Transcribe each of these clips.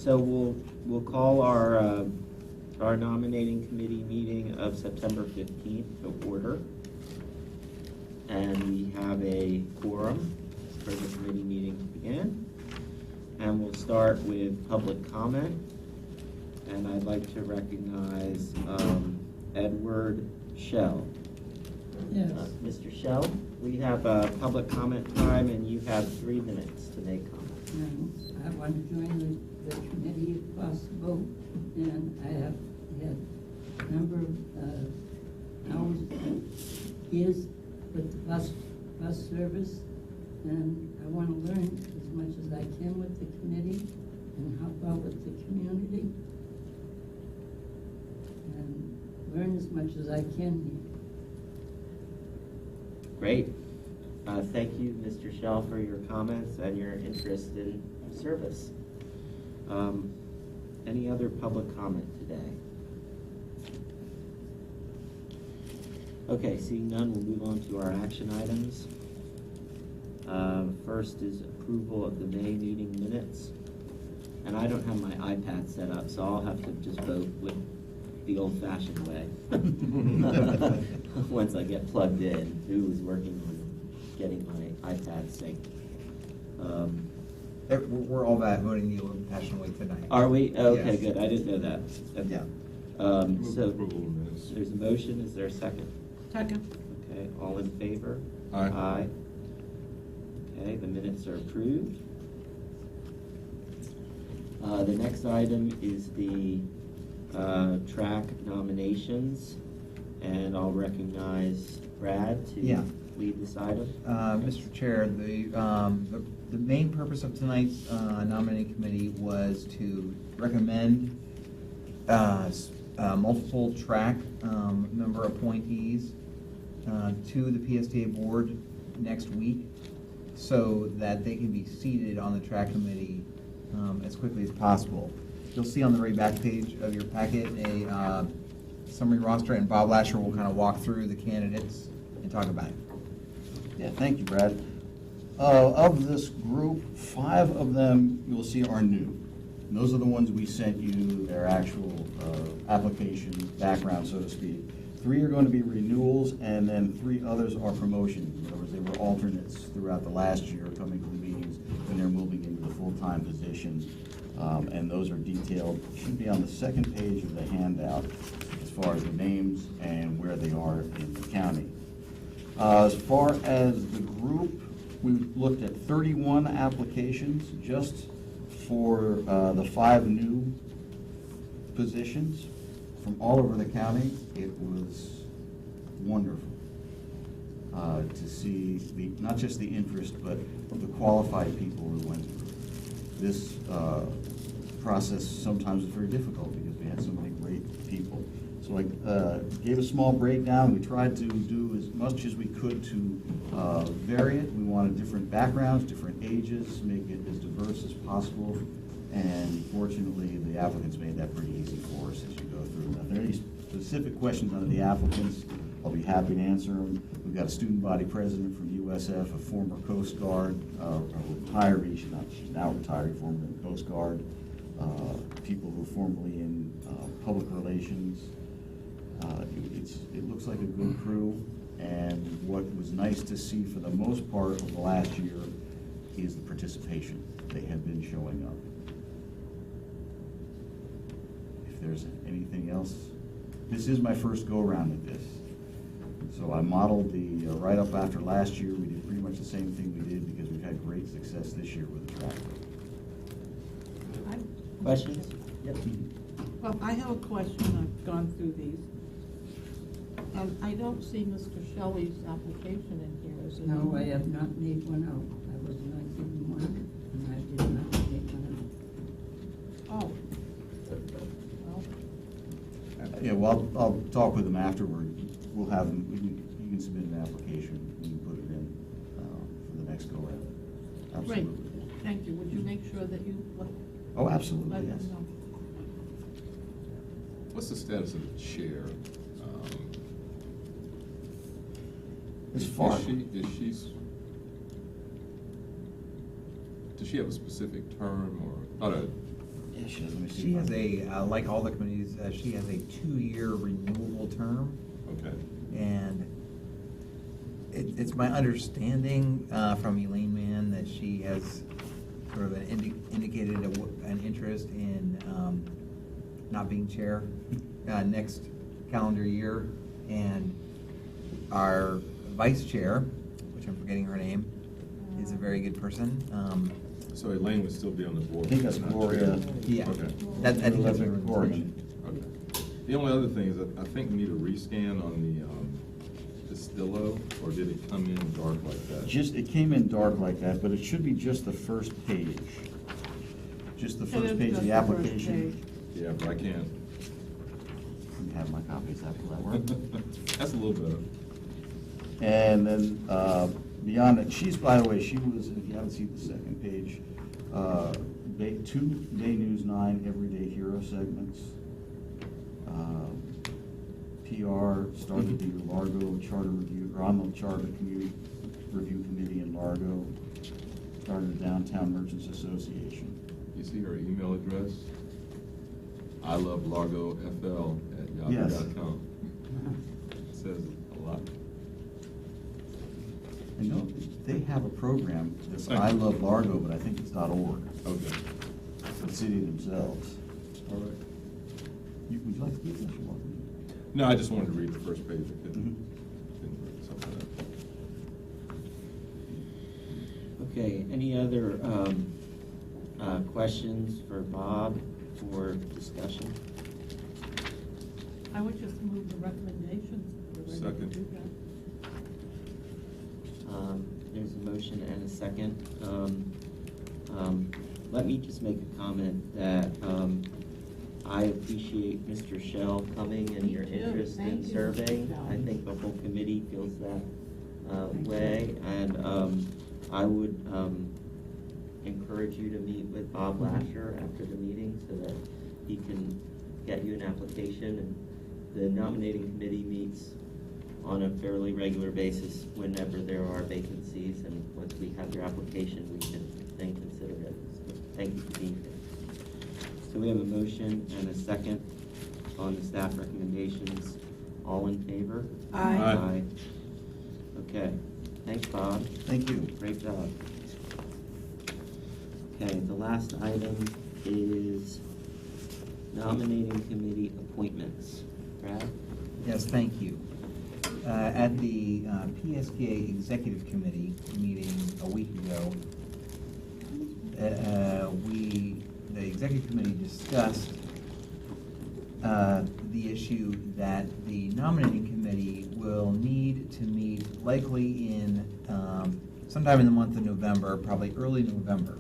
So we'll call our nominating committee meeting of September 15th to order. And we have a quorum for the committee meeting to begin. And we'll start with public comment. And I'd like to recognize Edward Shell. Yes. Mr. Shell, we have a public comment time, and you have 3 minutes to make comments. I want to join the committee if possible, and I have had a number of hours, years with the bus service, and I want to learn as much as I can with the committee and help out with the community and learn as much as I can here. Great. Thank you, Mr. Shell, for your comments and your interest in service. Any other public comment today? Okay, seeing none, we'll move on to our action items. First is approval of the May meeting minutes. And I don't have my iPad set up, so I'll have to just vote with the old-fashioned way. Once I get plugged in, who is working on getting my iPad synced. We're all voting the old-fashioned way tonight. Are we? Okay, Yes. good. I didn't know that. Okay. Yeah. So there's a motion. Is there a second? Second. Okay. All in favor? Aye. Aye. Okay. The minutes are approved. The next item is the track nominations, and I'll recognize Brad to lead this item. Mr. Chair, the main purpose of tonight's nominating committee was to recommend multiple track member appointees to the PSTA board next week so that they can be seated on the track committee as quickly as possible. You'll see on the very back page of your packet a summary roster, and Bob Lasher will kind of walk through the candidates and talk about it. Yeah, thank you, Brad. Of this group, 5 of them you'll see are new. And those are the ones we sent you, their actual application background, so to speak. 3 are going to be renewals, and then 3 others are promotions. In other words, they were alternates throughout the last year coming to the meetings, and they're moving into the full-time position. And those are detailed, should be on the second page of the handout as far as the names and where they are in the county. As far as the group, we've looked at 31 applications just for the 5 new positions from all over the county. It was wonderful to see not just the interest, but the qualified people who went through. This process sometimes is very difficult because we had so many great people. So I gave a small breakdown. We tried to do as much as we could to vary it. We wanted different backgrounds, different ages, make it as diverse as possible. And fortunately, the applicants made that pretty easy for us as you go through. Now, if there are any specific questions on the applicants, I'll be happy to answer them. We've got a student body president from USF, a former Coast Guard, a retiree, she's now retired, former Coast Guard, people who were formerly in public relations. It looks like a good crew, and what was nice to see for the most part of the last year is the participation. They have been showing up. If there's anything else, this is my first go-around at this. So I modeled the write-up after last year. We did pretty much the same thing we did because we've had great success this year with the track. Questions? Yep. Well, I have a question. I've gone through these. And I don't see Mr. Shelley's application in here. Is it? No, I have not made one out. I was not given one, and I did not make one Oh. Well, Yeah, well, I'll talk with them afterward. We'll have them, you can submit an application, we can put it in for the next go-around. great. Absolutely. Thank you. Would you make sure that you Oh, absolutely, let yes. them know? What's the status of the chair? As far, Does she have a specific term, or Yeah, she does, let me see. She has like all the committees, she has a 2-year renewable term, Okay. and it's my understanding from Elaine Mann that she has sort of indicated an interest in not being chair next calendar year, and our vice chair, which I'm forgetting her name, is a very good person. So Elaine would still be on the board? I think that's not Gloria. chair? Yeah, Okay. I think that's her Elizabeth Corrigan. intention. Okay. The only other thing is that I think we need a rescan on the Stillo, or did it come in dark like that? It came in dark like that, but it should be just the first page. Just the It first is page of just the the first application. page. Yeah, but I can't. You have my copies, will that work? That's a little better. And then, beyond it, by the way, she was, if you haven't seen the second page, 2 Day News 9 Everyday Hero segments. PR, started the Largo Charter Review, or I'm on the Charter Community Review Committee in Largo. Started the Downtown Merchants Association. You see her email address? I love Yes. largofl@yahoo.com. It says a lot. I know they have a program that's I Love Largo, but I think it's .org. Okay. The city themselves. All right. Would you like to give this? You're welcome. No, I just wanted to read the first page. I couldn't read something else. Okay, any other questions for Bob for discussion? I would just move the recommendations. if we're ready to Second. do that. There's a motion and a second. Let me just make a comment that I appreciate Mr. Shell coming and Me your too. interest in Thank you, serving. Mr. Shell. I think the whole committee feels that Thank you. way, and I would encourage you to meet with Bob Lasher after the meeting so that he can get you an application. And the nominating committee meets on a fairly regular basis whenever there are vacancies, and once we have your application, we can then consider it. So thank you for being here. So we have a motion and a second on the staff recommendations. All in favor? Aye. Aye. Okay, thanks, Bob. Thank you. Great job. Okay, the last item is nominating committee appointments. Brad? Yes, thank you. At the PSTA Executive Committee meeting a week ago, the Executive Committee discussed the issue that the nominating committee will need to meet likely in sometime in the month of November, probably early November,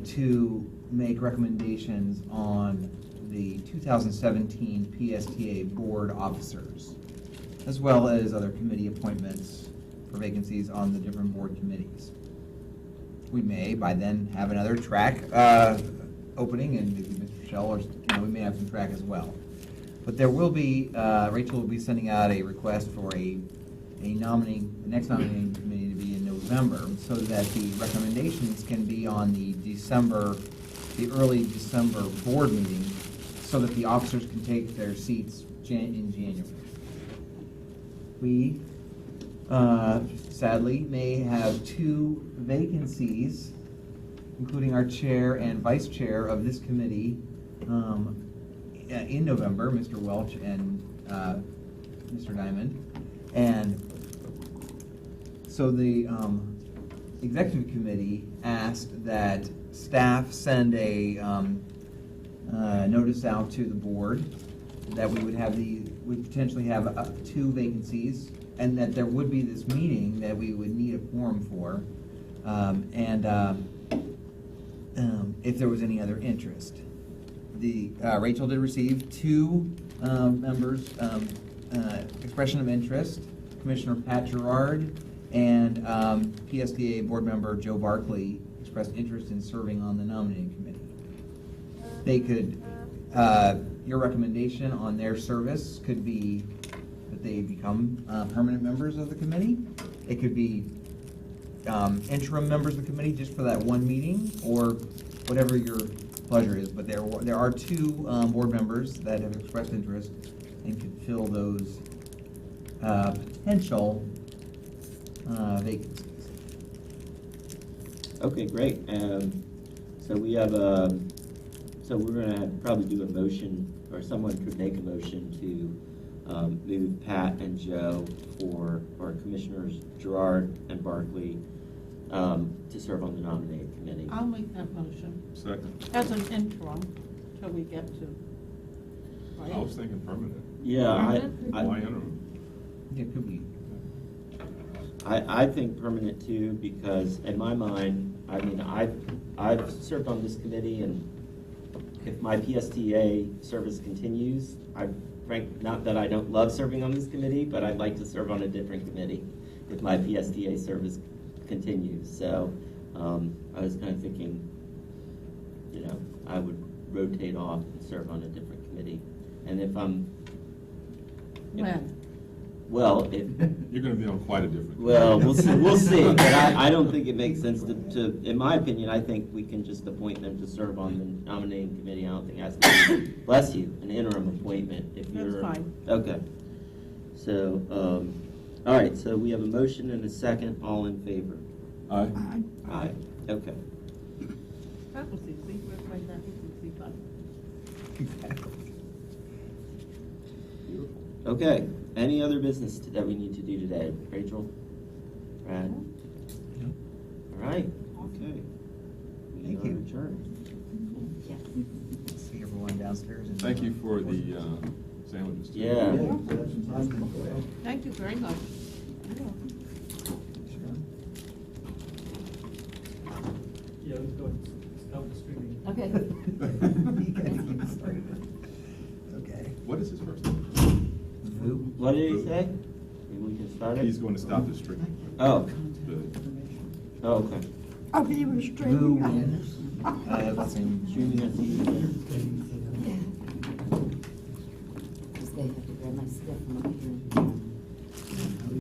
to make recommendations on the 2017 PSTA board officers, as well as other committee appointments for vacancies on the different board committees. We may by then have another track opening, and maybe Mr. Shell, or we may have some track as well. But there will be, Rachel will be sending out a request for the next nominating committee to be in November, so that the recommendations can be on the early December board meeting, so that the officers can take their seats in January. We, sadly, may have 2 vacancies, including our chair and vice chair of this committee, in November, Mr. Welch and Mr. Diamond. And so the executive committee asked that staff send a notice out to the board that we would potentially have 2 vacancies, and that there would be this meeting that we would need a quorum for, if there was any other interest. Rachel did receive 2 members' expression of interest. Commissioner Pat Gerard and PSTA board member Joe Barkley expressed interest in serving on the nominating committee. They could, your recommendation on their service could be that they become permanent members of the committee. It could be interim members of the committee just for that one meeting, or whatever your pleasure is, but there are two board members that have expressed interest and could fill those potential vacancies. Okay, great. So we have so we're gonna probably do a motion, or someone could make a motion to move Pat and Joe or Commissioners Gerard and Barkley to serve on the nominating committee. I'll make that motion Second. as an interim till we get to. right? I was thinking permanent. Yeah, Why interim? It could be. I think permanent too, because in my mind, I mean, I've served on this committee, and if my PSTA service continues, not that I don't love serving on this committee, but I'd like to serve on a different committee if my PSTA service continues. So I was kind of thinking, you know, I would rotate off and serve on a different committee. And if When? well, if You're gonna be on quite a different. well, we'll see, but I don't think it makes sense to, in my opinion, I think we can just appoint them to serve on the nominating committee. I don't think it has to be, bless you, an interim appointment if That's you're. fine. Okay. So, all right, so we have a motion and a second, all in favor? Aye. Aye. Okay. That was easy, right, that was easy, but. Beautiful. Okay, any other business that we need to do today? Rachel? Brad? No. All right, okay. We Thank are you. adjourned. See everyone downstairs. And, Thank you for the sandwiches. too. Yeah. Thank you very much. Yeah, let's go. Stop the streaming. Okay. Okay. What is his first name? Who? What did he say? Maybe we can start it? He's going to stop the stream. Oh, The- oh, okay. Who? I have the same. Streaming at TV.